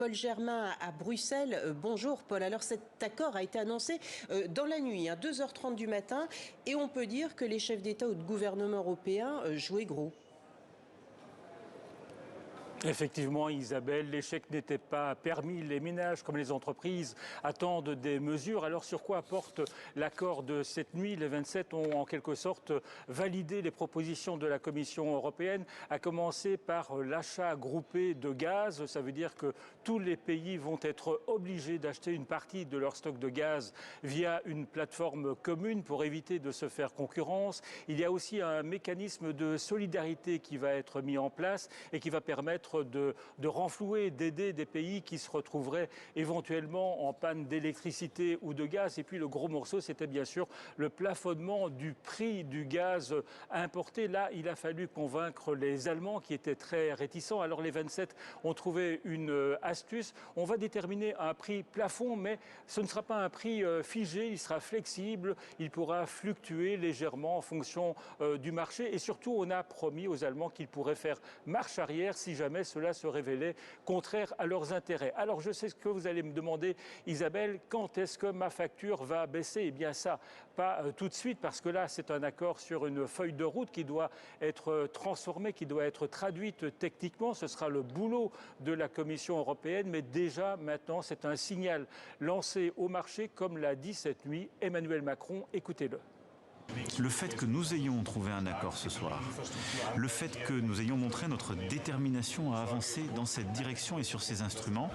Paul Germain à Bruxelles. Bonjour Paul. Alors cet accord a été annoncé dans la nuit, 2h30 du matin, et on peut dire que les chefs d'État ou de gouvernement européens jouaient gros. Effectivement, Isabelle, l'échec n'était pas permis. Les ménages comme les entreprises attendent des mesures. Alors sur quoi porte l'accord de cette nuit? Les 27 ont en quelque sorte validé les propositions de la Commission européenne, à commencer par l'achat groupé de gaz. Ça veut dire que tous les pays vont être obligés d'acheter une partie de leur stock de gaz via une plateforme commune pour éviter de se faire concurrence. Il y a aussi un mécanisme de solidarité qui va être mis en place et qui va permettre de renflouer, d'aider des pays qui se retrouveraient éventuellement en panne d'électricité ou de gaz. Et puis le gros morceau, c'était bien sûr le plafonnement du prix du gaz importé. Là, il a fallu convaincre les Allemands qui étaient très réticents. Alors les 27 ont trouvé une astuce. On va déterminer un prix plafond, mais ce ne sera pas un prix figé, il sera flexible, il pourra fluctuer légèrement en fonction du marché. Et surtout, on a promis aux Allemands qu'ils pourraient faire marche arrière si jamais cela se révélait contraire à leurs intérêts. Alors je sais ce que vous allez me demander, Isabelle, quand est-ce que ma facture va baisser? Eh bien ça, pas tout de suite, parce que là c'est un accord sur une feuille de route qui doit être transformée, qui doit être traduite techniquement. Ce sera le boulot de la Commission européenne, mais déjà maintenant c'est un signal lancé au marché, comme l'a dit cette nuit Emmanuel Macron. Écoutez-le. Le fait que nous ayons trouvé un accord ce soir, le fait que nous ayons montré notre détermination à avancer dans cette direction et sur ces instruments,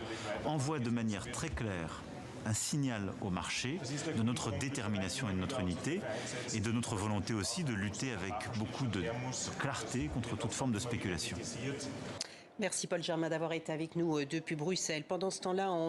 envoie de manière très claire un signal au marché de notre détermination et de notre unité et de notre volonté aussi de lutter avec beaucoup de clarté contre toute forme de spéculation. Merci Paul Germain d'avoir été avec nous depuis Bruxelles. Pendant ce temps-là,